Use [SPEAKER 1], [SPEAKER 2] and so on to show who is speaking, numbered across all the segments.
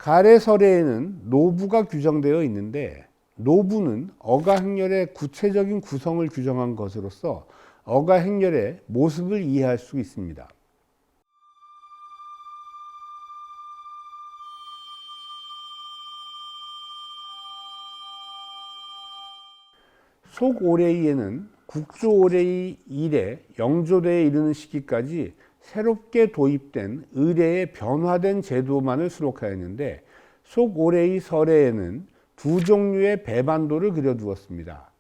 [SPEAKER 1] 가래설에는 노부가 규정되어 있는데 노부는 어가 행렬의 구체적인 구성을 규정한 것으로서 어가 행렬의 모습을 이해할 수 있습니다. 속오레이에는 국조오레이 이래 영조대에 이르는 시기까지 새롭게 도입된 의례의 변화된 제도만을 수록하였는데 속오레이 설에에는 두 종류의 배반도를 그려두었습니다.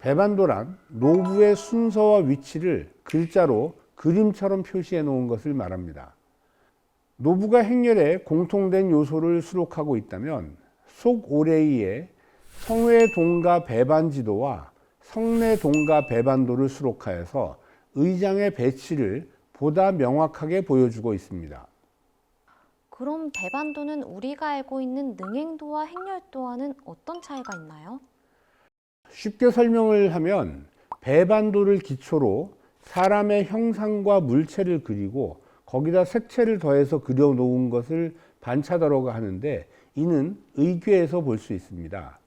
[SPEAKER 1] 배반도란 노부의 순서와 위치를 글자로 그림처럼 표시해 놓은 것을 말합니다. 노부가 행렬에 공통된 요소를 수록하고 있다면 속오레이의 성외 동가 배반지도와 성내 동가 배반도를 수록하여서 의장의 배치를 보다 명확하게 보여주고 있습니다.
[SPEAKER 2] 그럼 배반도는 우리가 알고 있는 능행도와 행렬도와는 어떤 차이가 있나요?
[SPEAKER 1] 쉽게 설명을 하면 배반도를 기초로 사람의 형상과 물체를 그리고 거기다 색채를 더해서 그려놓은 것을 반차도라고 하는데 이는 의궤에서 볼 수 있습니다.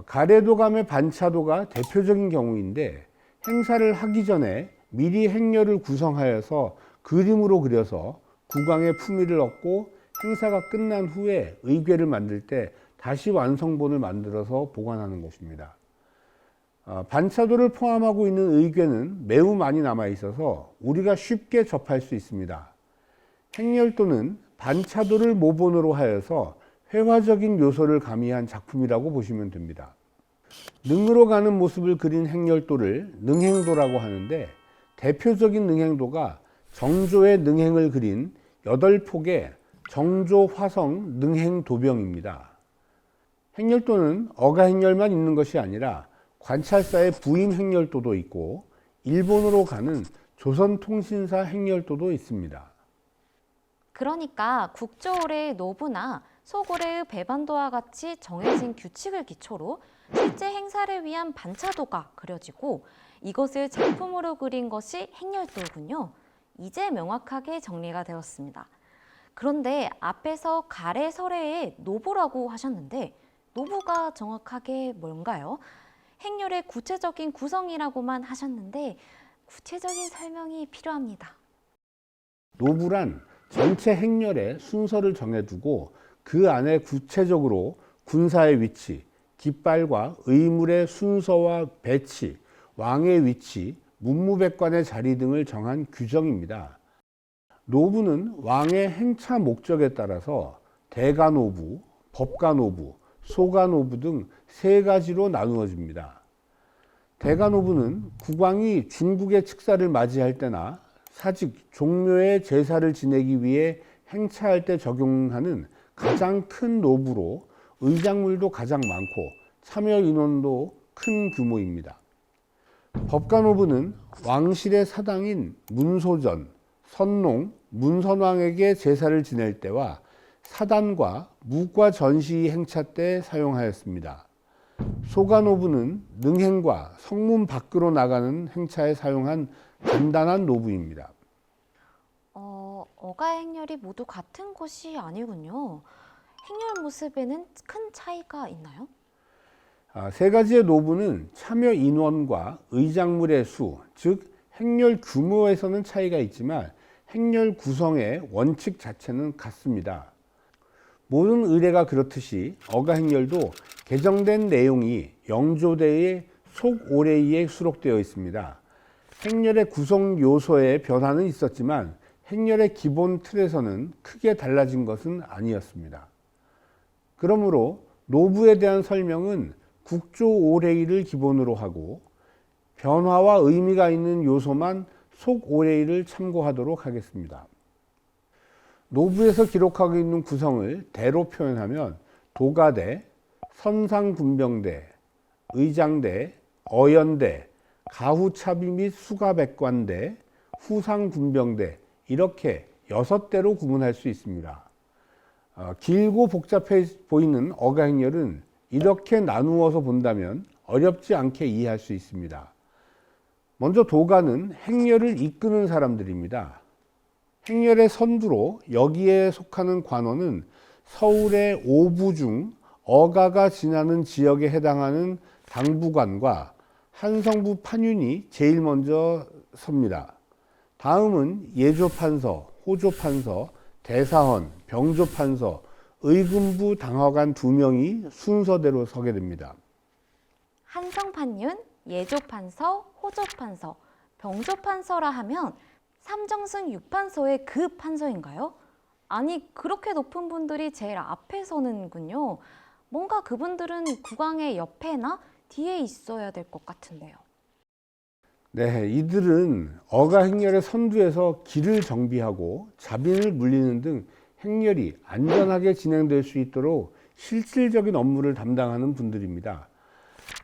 [SPEAKER 1] 가래도감의 반차도가 대표적인 경우인데 행사를 하기 전에 미리 행렬을 구성하여서 그림으로 그려서 국왕의 품위를 얻고 행사가 끝난 후에 의궤를 만들 때 다시 완성본을 만들어서 보관하는 것입니다. 반차도를 포함하고 있는 의궤는 매우 많이 남아 있어서 우리가 쉽게 접할 수 있습니다. 행렬도는 반차도를 모본으로 하여서 회화적인 요소를 가미한 작품이라고 보시면 됩니다. 능으로 가는 모습을 그린 행렬도를 능행도라고 하는데 대표적인 능행도가 정조의 능행을 그린 8폭의 정조 화성 능행도병입니다. 행렬도는 어가 행렬만 있는 것이 아니라 관찰사의 부인 행렬도도 있고 일본으로 가는 조선통신사 행렬도도 있습니다.
[SPEAKER 2] 그러니까 국조오레의 노부나 속오레의 배반도와 같이 정해진 규칙을 기초로 실제 행사를 위한 반차도가 그려지고 이것을 작품으로 그린 것이 행렬도군요. 이제 명확하게 정리가 되었습니다. 그런데 앞에서 가래설에의 노부라고 하셨는데 노부가 정확하게 뭔가요? 행렬의 구체적인 구성이라고만 하셨는데 구체적인 설명이 필요합니다.
[SPEAKER 1] 노부란 전체 행렬의 순서를 정해두고 그 안에 구체적으로 군사의 위치, 깃발과 의물의 순서와 배치, 왕의 위치, 문무백관의 자리 등을 정한 규정입니다. 노부는 왕의 행차 목적에 따라서 대가노부, 법가노부, 소가노부 등 세 가지로 나누어집니다. 대가노부는 국왕이 중국의 칙사를 맞이할 때나 사직, 종묘의 제사를 지내기 위해 행차할 때 적용하는 가장 큰 노부로 의장물도 가장 많고 참여 인원도 큰 규모입니다. 법가노부는 왕실의 사당인 문소전, 선농, 문선왕에게 제사를 지낼 때와 사단과 무과 전시 행차 때 사용하였습니다. 소가노부는 능행과 성문 밖으로 나가는 행차에 사용한 간단한 노부입니다.
[SPEAKER 2] 어가 행렬이 모두 같은 것이 아니군요. 행렬 모습에는 큰 차이가 있나요?
[SPEAKER 1] 세 가지의 노부는 참여 인원과 의장물의 수, 즉 행렬 규모에서는 차이가 있지만 행렬 구성의 원칙 자체는 같습니다. 모든 의례가 그렇듯이 어가 행렬도 개정된 내용이 영조대의 속오레이에 수록되어 있습니다. 행렬의 구성 요소의 변화는 있었지만 행렬의 기본 틀에서는 크게 달라진 것은 아니었습니다. 그러므로 노부에 대한 설명은 국조오레이를 기본으로 하고 변화와 의미가 있는 요소만 속오레이를 참고하도록 하겠습니다. 노부에서 기록하고 있는 구성을 대로 표현하면 도가대, 선상군병대, 의장대, 어연대, 가후차비 및 수가백관대, 후상군병대 이렇게 6대로 구분할 수 있습니다. 길고 복잡해 보이는 어가 행렬은 이렇게 나누어서 본다면 어렵지 않게 이해할 수 있습니다. 먼저 도가는 행렬을 이끄는 사람들입니다. 행렬의 선두로 여기에 속하는 관원은 서울의 5부 중 어가가 지나는 지역에 해당하는 당부관과 한성부 판윤이 제일 먼저 섭니다. 다음은 예조판서, 호조판서, 대사헌, 병조판서, 의금부 당화관 2명이 순서대로 서게 됩니다.
[SPEAKER 2] 한성판윤, 예조판서, 호조판서, 병조판서라 하면 삼정승 6판서의 그 판서인가요? 아니, 그렇게 높은 분들이 제일 앞에 서는군요. 뭔가 그분들은 국왕의 옆에나 뒤에 있어야 될 것 같은데요.
[SPEAKER 1] 네, 이들은 어가 행렬의 선두에서 길을 정비하고 자빈을 물리는 등 행렬이 안전하게 진행될 수 있도록 실질적인 업무를 담당하는 분들입니다.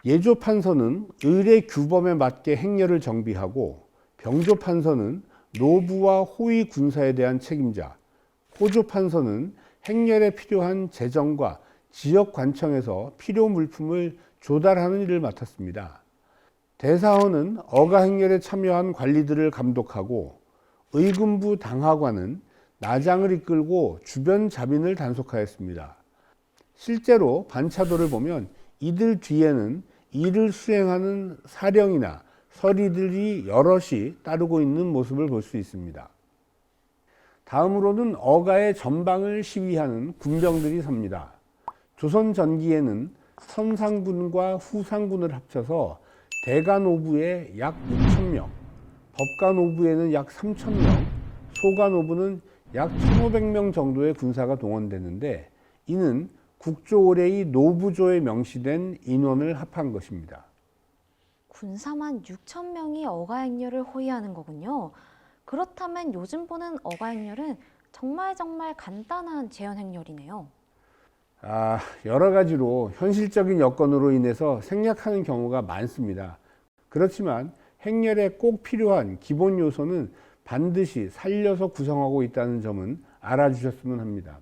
[SPEAKER 1] 예조판서는 의례 규범에 맞게 행렬을 정비하고, 병조판서는 노부와 호위 군사에 대한 책임자, 호조판서는 행렬에 필요한 재정과 지역 관청에서 필요 물품을 조달하는 일을 맡았습니다. 대사헌은 어가 행렬에 참여한 관리들을 감독하고, 의금부 당하관은 나장을 이끌고 주변 자빈을 단속하였습니다. 실제로 반차도를 보면 이들 뒤에는 이를 수행하는 사령이나 서리들이 여럿이 따르고 있는 모습을 볼 수 있습니다. 다음으로는 어가의 전방을 시위하는 군병들이 섭니다. 조선 전기에는 선상군과 후상군을 합쳐서 대간오부에 약 6,000명, 법간오부에는 약 3,000명, 소간오부는 약 1,500명 정도의 군사가 동원되는데, 이는 국조올해의 노부조에 명시된 인원을 합한 것입니다.
[SPEAKER 2] 군사만 6천 명이 어가행렬을 호위하는 거군요. 그렇다면 요즘 보는 어가행렬은 정말 간단한 제헌행렬이네요.
[SPEAKER 1] 여러 가지로 현실적인 여건으로 인해서 생략하는 경우가 많습니다. 그렇지만 행렬에 꼭 필요한 기본 요소는 반드시 살려서 구성하고 있다는 점은 알아주셨으면 합니다.